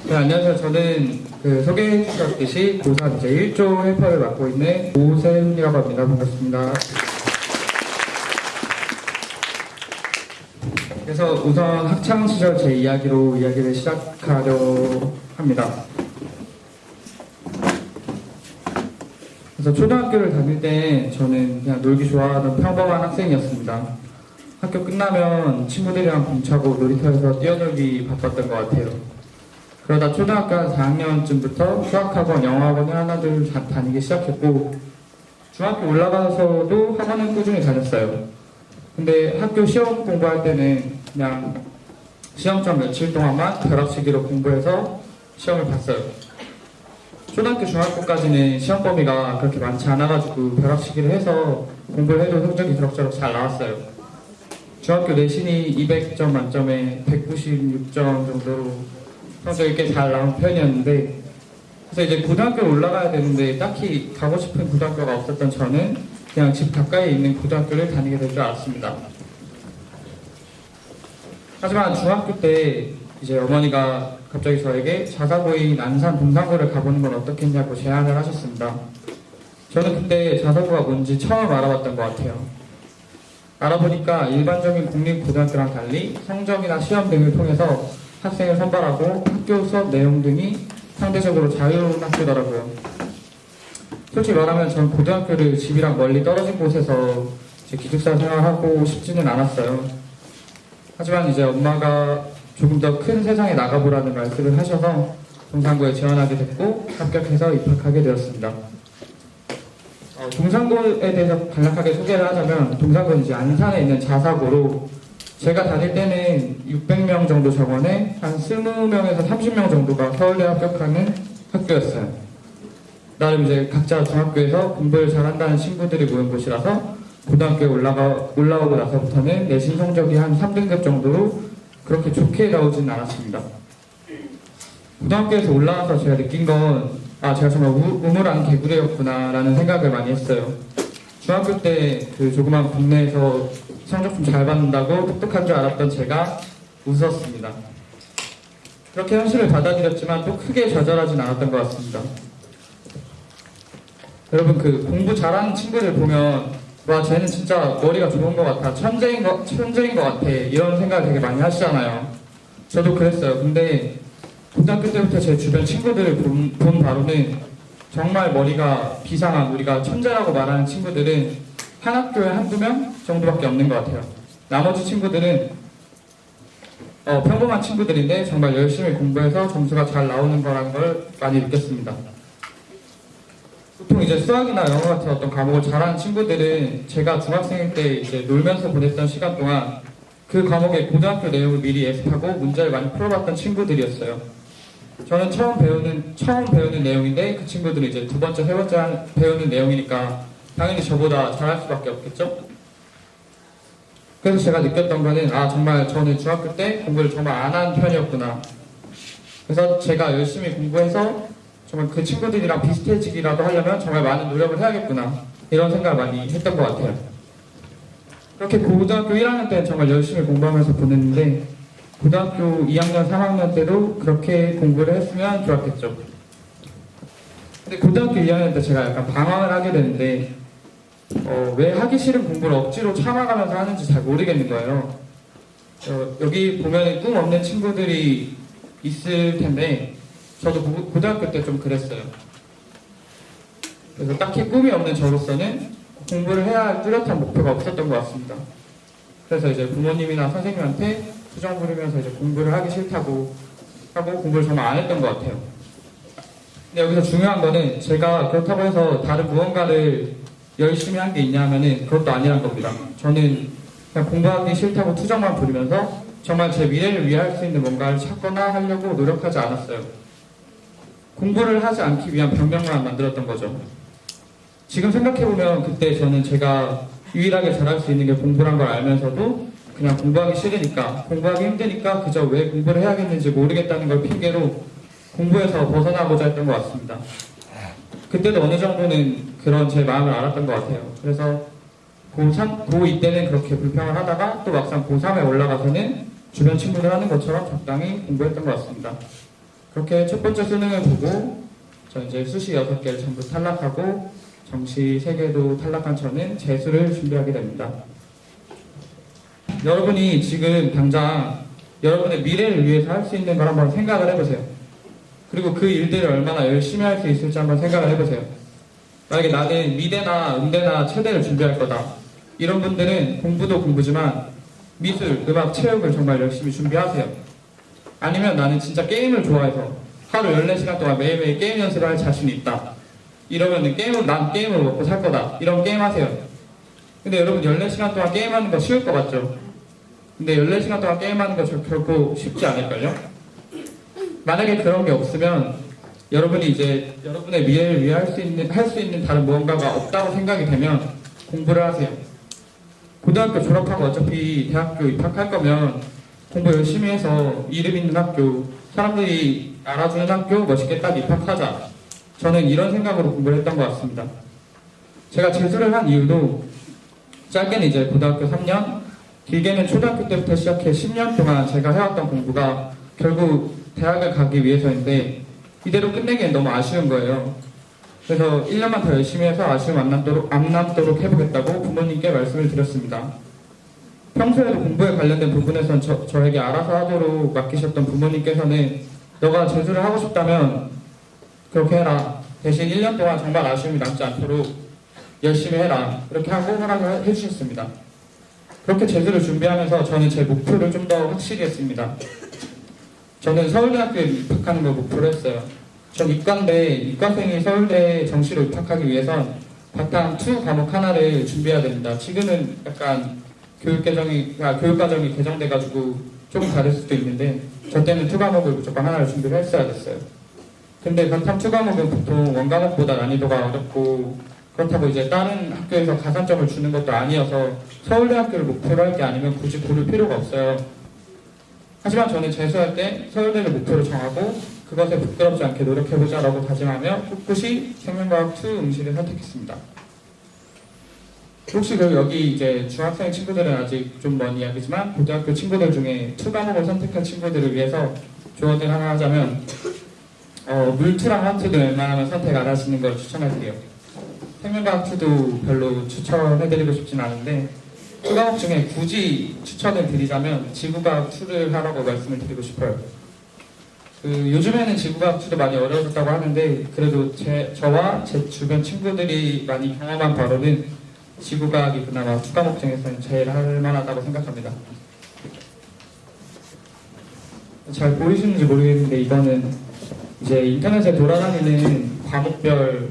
네, 안녕하세요. 저는 소개해 주셨듯이 고3 이제 1조 헬퍼를 맡고 있는 오세훈이라고 합니다. 반갑습니다. 그래서 우선 학창 시절 제 이야기를 시작하려 합니다. 그래서 초등학교를 다닐 때 저는 그냥 놀기 좋아하는 평범한 학생이었습니다. 학교 끝나면 친구들이랑 공차고 놀이터에서 뛰어놀기 바빴던 것 같아요. 그러다 초등학교 한 4학년쯤부터 수학학원, 영어학원 하나둘 다니기 시작했고 중학교 올라가서도 학원은 꾸준히 다녔어요. 근데 학교 시험 공부할 때는 그냥 시험장 며칠 동안만 벼락치기로 공부해서 시험을 봤어요. 초등학교, 중학교까지는 시험 범위가 그렇게 많지 않아가지고 벼락치기를 해서 공부를 해도 성적이 그럭저럭 잘 나왔어요. 중학교 내신이 200점 만점에 196점 정도로 성적이 꽤 잘 나온 편이었는데, 그래서 이제 고등학교를 올라가야 되는데 딱히 가고 싶은 고등학교가 없었던 저는 그냥 집 가까이에 있는 고등학교를 다니게 될 줄 알았습니다. 하지만 중학교 때 이제 어머니가 갑자기 저에게 자사고인 안산 동산고를 가보는 건 어떻겠냐고 제안을 하셨습니다. 저는 그때 자사고가 뭔지 처음 알아봤던 것 같아요. 알아보니까 일반적인 공립고등학교랑 달리 성적이나 시험 등을 통해서 학생을 선발하고 학교 수업 내용 등이 상대적으로 자유로운 학교더라고요. 솔직히 말하면 전 고등학교를 집이랑 멀리 떨어진 곳에서 기숙사 생활하고 싶지는 않았어요. 하지만 이제 엄마가 조금 더 큰 세상에 나가보라는 말씀을 하셔서 동산고에 지원하게 됐고 합격해서 입학하게 되었습니다. 동산고에 대해서 간략하게 소개를 하자면 동산고는 이제 안산에 있는 자사고로 제가 다닐 때는 600명 정도 정원에 한 20명에서 30명 정도가 서울대 합격하는 학교였어요. 나름 이제 각자 중학교에서 공부를 잘한다는 친구들이 모인 곳이라서 고등학교에 올라오고 나서부터는 내신 성적이 한 3등급 정도로 그렇게 좋게 나오지는 않았습니다. 고등학교에서 올라와서 제가 느낀 건 제가 정말 우물안 개구리였구나 라는 생각을 많이 했어요. 중학교 때 그 조그만 국내에서 성적 좀 잘 받는다고 똑똑한 줄 알았던 제가 웃었습니다. 그렇게 현실을 받아들였지만 또 크게 좌절하진 않았던 것 같습니다. 여러분 공부 잘하는 친구들 보면 와 쟤는 진짜 머리가 좋은 것 같아, 천재인 것 같아 이런 생각을 되게 많이 하시잖아요. 저도 그랬어요. 근데 고등학교 때부터 제 주변 친구들을 본 바로는 정말 머리가 비상한, 우리가 천재라고 말하는 친구들은 한 학교에 한두 명 정도밖에 없는 것 같아요. 나머지 친구들은 평범한 친구들인데 정말 열심히 공부해서 점수가 잘 나오는 거라는 걸 많이 느꼈습니다. 보통 이제 수학이나 영어 같은 어떤 과목을 잘하는 친구들은 제가 중학생일 때 이제 놀면서 보냈던 시간 동안 그 과목의 고등학교 내용을 미리 예습하고 문제를 많이 풀어봤던 친구들이었어요. 저는 처음 배우는 내용인데 그 친구들은 이제 두 번째, 세 번째 배우는 내용이니까 당연히 저보다 잘할 수밖에 없겠죠? 그래서 제가 느꼈던 거는 정말 저는 중학교 때 공부를 정말 안 한 편이었구나. 그래서 제가 열심히 공부해서 정말 그 친구들이랑 비슷해지기라도 하려면 정말 많은 노력을 해야겠구나. 이런 생각을 많이 했던 것 같아요. 그렇게 고등학교 1학년 때는 정말 열심히 공부하면서 보냈는데 고등학교 2학년, 3학년 때도 그렇게 공부를 했으면 좋았겠죠. 근데 고등학교 2학년 때 제가 약간 방황을 하게 되는데 왜 하기 싫은 공부를 억지로 참아가면서 하는지 잘 모르겠는 거예요. 여기 보면 꿈 없는 친구들이 있을 텐데 저도 고등학교 때 좀 그랬어요. 그래서 딱히 꿈이 없는 저로서는 공부를 해야 할 뚜렷한 목표가 없었던 것 같습니다. 그래서 이제 부모님이나 선생님한테 투정 부리면서 이제 공부를 하기 싫다고 하고 공부를 정말 안 했던 것 같아요. 근데 여기서 중요한 거는 제가 그렇다고 해서 다른 무언가를 열심히 한 게 있냐 하면은 그것도 아니란 겁니다. 저는 그냥 공부하기 싫다고 투정만 부리면서 정말 제 미래를 위해 할 수 있는 뭔가를 찾거나 하려고 노력하지 않았어요. 공부를 하지 않기 위한 변명만 만들었던 거죠. 지금 생각해보면 그때 저는 제가 유일하게 잘할 수 있는 게 공부란 걸 알면서도 그냥 공부하기 싫으니까, 공부하기 힘드니까 그저 왜 공부를 해야겠는지 모르겠다는 걸 핑계로 공부에서 벗어나고자 했던 것 같습니다. 그때도 어느 정도는 그런 제 마음을 알았던 것 같아요. 그래서 고2 때는 그렇게 불평을 하다가 또 막상 고3에 올라가서는 주변 친구들 하는 것처럼 적당히 공부했던 것 같습니다. 그렇게 첫 번째 수능을 보고 저 이제 수시 6개를 전부 탈락하고 정시 3개도 탈락한 저는 재수를 준비하게 됩니다. 여러분이 지금 당장 여러분의 미래를 위해서 할 수 있는 걸 한번 생각을 해보세요. 그리고 그 일들을 얼마나 열심히 할 수 있을지 한번 생각을 해보세요. 만약에 나는 미대나 음대나 체대를 준비할 거다. 이런 분들은 공부도 공부지만 미술, 음악, 체육을 정말 열심히 준비하세요. 아니면 나는 진짜 게임을 좋아해서 하루 14시간 동안 매일매일 게임 연습을 할 자신이 있다. 이러면은 난 게임을 먹고 살 거다. 이런 게임 하세요. 근데 여러분 14시간 동안 게임하는 거 쉬울 것 같죠? 근데 14시간 동안 게임하는 거 결코 쉽지 않을걸요? 만약에 그런 게 없으면 여러분이 이제 여러분의 미래를 위해 할 수 있는 다른 무언가가 없다고 생각이 되면 공부를 하세요. 고등학교 졸업하고 어차피 대학교 입학할 거면 공부 열심히 해서 이름 있는 학교, 사람들이 알아주는 학교 멋있게 딱 입학하자. 저는 이런 생각으로 공부를 했던 것 같습니다. 제가 재수를 한 이유도 짧게는 이제 고등학교 3년, 길게는 초등학교 때부터 시작해 10년 동안 제가 해왔던 공부가 결국 대학을 가기 위해서인데 이대로 끝내기엔 너무 아쉬운 거예요. 그래서 1년만 더 열심히 해서 아쉬움 안 남도록 해보겠다고 부모님께 말씀을 드렸습니다. 평소에도 공부에 관련된 부분에선 저에게 알아서 하도록 맡기셨던 부모님께서는 너가 재수를 하고 싶다면 그렇게 해라. 대신 1년 동안 정말 아쉬움이 남지 않도록 열심히 해라. 그렇게 하고 허락을 해주셨습니다. 그렇게 재수를 준비하면서 저는 제 목표를 좀 더 확실히 했습니다. 저는 서울대학교에 입학하는 걸 목표로 했어요. 전 이과인데 이과생이 서울대 정시로 입학하기 위해선 바탕2 과목 하나를 준비해야 됩니다. 지금은 약간 교육과정이 개정돼가지고 조금 다를 수도 있는데 저 때는 2 과목을 무조건 하나를 준비를 했어야 됐어요. 근데 바탕2 과목은 보통 원과목보다 난이도가 어렵고 그렇다고 이제 다른 학교에서 가산점을 주는 것도 아니어서 서울대학교를 목표로 할 게 아니면 굳이 고를 필요가 없어요. 하지만 저는 재수할 때 서울대를 목표로 정하고 그것에 부끄럽지 않게 노력해보자 라고 다짐하며 꿋꿋이 생명과학 2 응시를 선택했습니다. 혹시 여기 이제 중학생 친구들은 아직 좀 먼 이야기지만 고등학교 친구들 중에 2 과목을 선택한 친구들을 위해서 조언을 하나 하자면 물투랑 하트도 웬만하면 선택 안 하시는 걸 추천할게요. 생명과학 2도 별로 추천해드리고 싶진 않은데 2 과목 중에 굳이 추천을 드리자면 지구과학 2를 하라고 말씀을 드리고 싶어요. 요즘에는 지구과학 2도 많이 어려워졌다고 하는데 그래도 저와 제 주변 친구들이 많이 경험한 바로는 지구과학이 그나마 2 과목 중에서는 제일 할만하다고 생각합니다. 잘 보이시는지 모르겠는데 이거는 이제 인터넷에 돌아다니는 과목별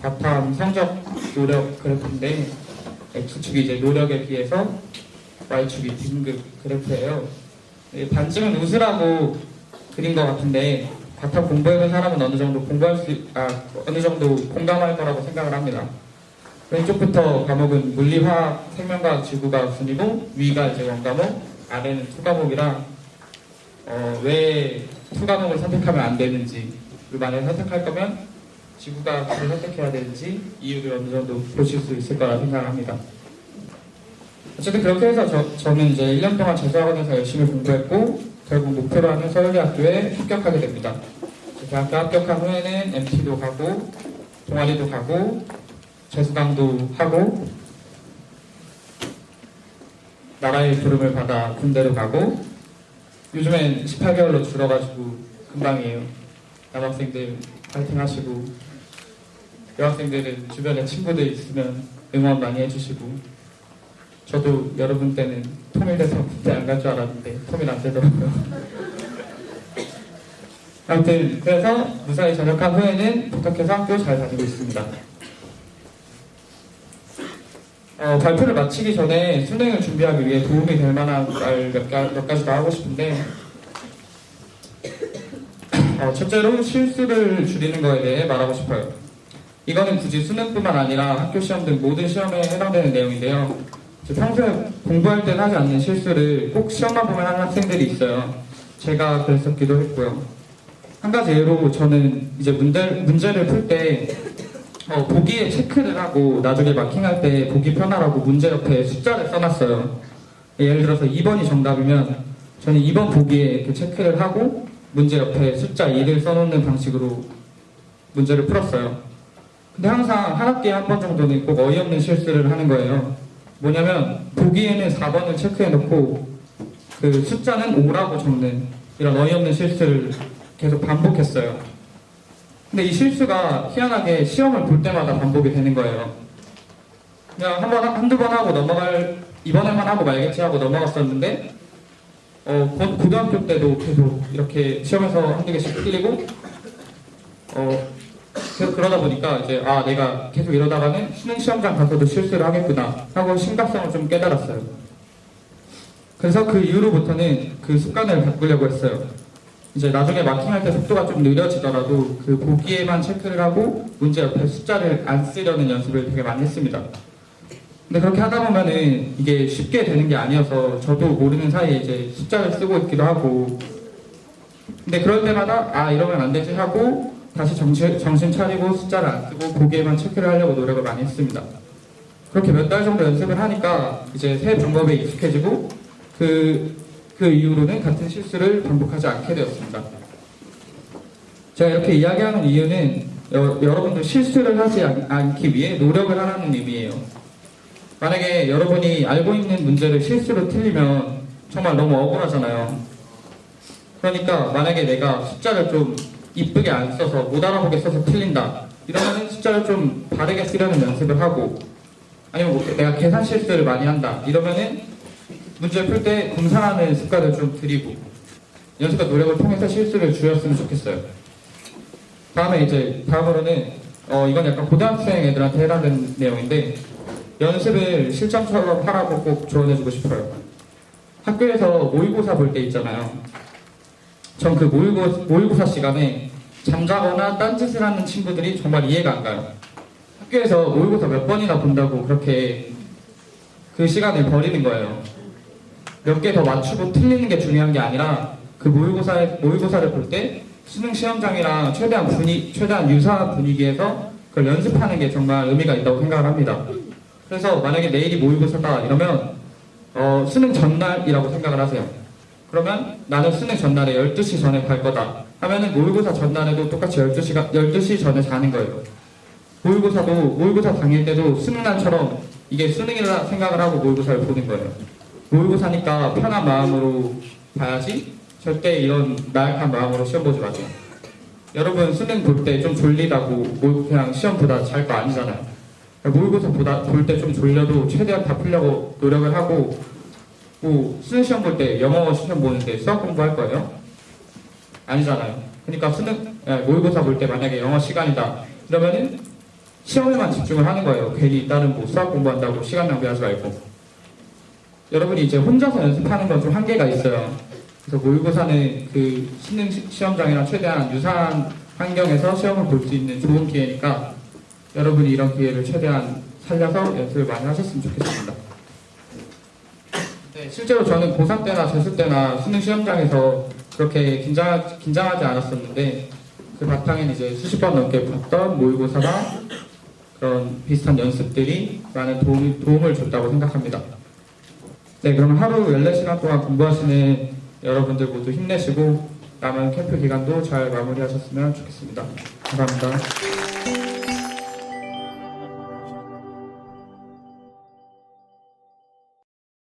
과탐 성적 노력 그래프인데 X축이 이제 노력에 비해서 Y축이 등급 그래프예요. 반쯤은 웃으라고 그린 것 같은데 과탐 공부해본 사람은 어느 정도 공감할 거라고 생각을 합니다. 왼쪽부터 과목은 물리, 화학, 생명과학, 지구과학 순이고 위가 이제 원과목, 아래는 2 과목이라 왜 2 과목을 선택하면 안 되는지 그리고 만약에 선택할 거면 지구과학을 선택해야 되는지 이유를 어느 정도 보실 수 있을 거라 생각합니다. 어쨌든 그렇게 해서 저는 이제 1년 동안 재수학원에서 열심히 공부했고 결국 목표로 하는 서울대학교에 합격하게 됩니다. 대학교 합격한 후에는 MT도 가고 동아리도 가고 재수강도 하고 나라의 부름을 받아 군대로 가고 요즘엔 18개월로 줄어가지고 금방이에요. 남학생들 파이팅 하시고 여학생들은 주변에 친구들 있으면 응원 많이 해주시고 저도 여러분 때는 통일돼서 군대 안 갈 줄 알았는데 통일 안 되더라고요. 아무튼 그래서 무사히 전역한 후에는 복학해서 학교 잘 다니고 있습니다. 발표를 마치기 전에 수능을 준비하기 위해 도움이 될 만한 말 몇 가지 더 하고 싶은데 첫째로 실수를 줄이는 거에 대해 말하고 싶어요. 이거는 굳이 수능뿐만 아니라 학교 시험 등 모든 시험에 해당되는 내용인데요. 평소에 공부할 때 하지 않는 실수를 꼭 시험만 보면 하는 학생들이 있어요. 제가 그랬었기도 했고요. 한 가지 예로 저는 이제 문제를 풀 때 보기에 체크를 하고 나중에 마킹할 때 보기 편하라고 문제 옆에 숫자를 써놨어요. 예를 들어서 2번이 정답이면 저는 2번 보기에 이렇게 체크를 하고 문제 옆에 숫자 2를 써놓는 방식으로 문제를 풀었어요. 근데 항상 한 학기에 한 번 정도는 꼭 어이없는 실수를 하는 거예요. 뭐냐면 보기에는 4번을 체크해놓고 그 숫자는 5라고 적는 이런 어이없는 실수를 계속 반복했어요. 근데 이 실수가 희한하게 시험을 볼 때마다 반복이 되는 거예요. 그냥 한두 번 하고 이번에만 하고 말겠지 하고 넘어갔었는데, 고등학교 때도 계속 이렇게 시험에서 한두 개씩 틀리고, 계속 그러다 보니까 이제, 내가 계속 이러다가는 수능 시험장 가서도 실수를 하겠구나 하고 심각성을 좀 깨달았어요. 그래서 그 이후로부터는 그 습관을 바꾸려고 했어요. 이제 나중에 마킹할 때 속도가 좀 느려지더라도 그 보기에만 체크를 하고 문제 옆에 숫자를 안 쓰려는 연습을 되게 많이 했습니다. 근데 그렇게 하다 보면은 이게 쉽게 되는 게 아니어서 저도 모르는 사이에 이제 숫자를 쓰고 있기도 하고, 근데 그럴 때마다 이러면 안 되지 하고 다시 정신 차리고 숫자를 안 쓰고 보기에만 체크를 하려고 노력을 많이 했습니다. 그렇게 몇 달 정도 연습을 하니까 이제 새 방법에 익숙해지고 그 이후로는 같은 실수를 반복하지 않게 되었습니다. 제가 이렇게 이야기하는 이유는 여러분도 실수를 하지 않기 위해 노력을 하라는 의미예요. 만약에 여러분이 알고 있는 문제를 실수로 틀리면 정말 너무 억울하잖아요. 그러니까 만약에 내가 숫자를 좀 이쁘게 안 써서 못 알아보게 써서 틀린다 이러면은 숫자를 좀 바르게 쓰려는 연습을 하고, 아니면 내가 계산 실수를 많이 한다 이러면은 문제 풀 때 공상하는 습관을 좀 들이고 연습과 노력을 통해서 실수를 줄였으면 좋겠어요. 다음으로는 이건 약간 고등학생 애들한테 해당되는 내용인데, 연습을 실전처럼 하라고 꼭 조언해주고 싶어요. 학교에서 모의고사 볼 때 있잖아요. 전 그 모의고사 시간에 잠자거나 딴짓을 하는 친구들이 정말 이해가 안 가요. 학교에서 모의고사 몇 번이나 본다고 그렇게 그 시간을 버리는 거예요. 몇 개 더 맞추고 틀리는 게 중요한 게 아니라 그 모의고사를 볼 때 수능 시험장이랑 최대한 유사한 분위기에서 그걸 연습하는 게 정말 의미가 있다고 생각을 합니다. 그래서 만약에 내일이 모의고사다 이러면 수능 전날이라고 생각을 하세요. 그러면 나는 수능 전날에 12시 전에 갈 거다 하면은 모의고사 전날에도 똑같이 12시 전에 자는 거예요. 모의고사 당일 때도 수능 날처럼 이게 수능이라 생각을 하고 모의고사를 보는 거예요. 모의고사니까 편한 마음으로 봐야지 절대 이런 나약한 마음으로 시험 보지 마세요. 여러분 수능 볼 때 좀 졸리다고 그냥 시험보다 잘 거 아니잖아요. 모의고사 볼 때 좀 졸려도 최대한 다 풀려고 노력을 하고, 수능 시험 볼 때 영어 시험 보는데 수학 공부할 거예요? 아니잖아요. 그러니까 모의고사 볼 때 만약에 영어 시간이다 그러면은 시험에만 집중을 하는 거예요. 괜히 다른 수학 공부한다고 시간 낭비하지 말고. 여러분이 이제 혼자서 연습하는 건 좀 한계가 있어요. 그래서 모의고사는 그 수능 시험장이랑 최대한 유사한 환경에서 시험을 볼 수 있는 좋은 기회니까 여러분이 이런 기회를 최대한 살려서 연습을 많이 하셨으면 좋겠습니다. 네, 실제로 저는 고3 때나 재수 때나 수능 시험장에서 그렇게 긴장하지 않았었는데, 그 바탕에는 이제 수십 번 넘게 봤던 모의고사나 그런 비슷한 연습들이 많은 도움을 줬다고 생각합니다. 네, 그럼 하루 14시간 동안 공부하시는 여러분들 모두 힘내시고 남은 캠프 기간도 잘 마무리하셨으면 좋겠습니다. 감사합니다.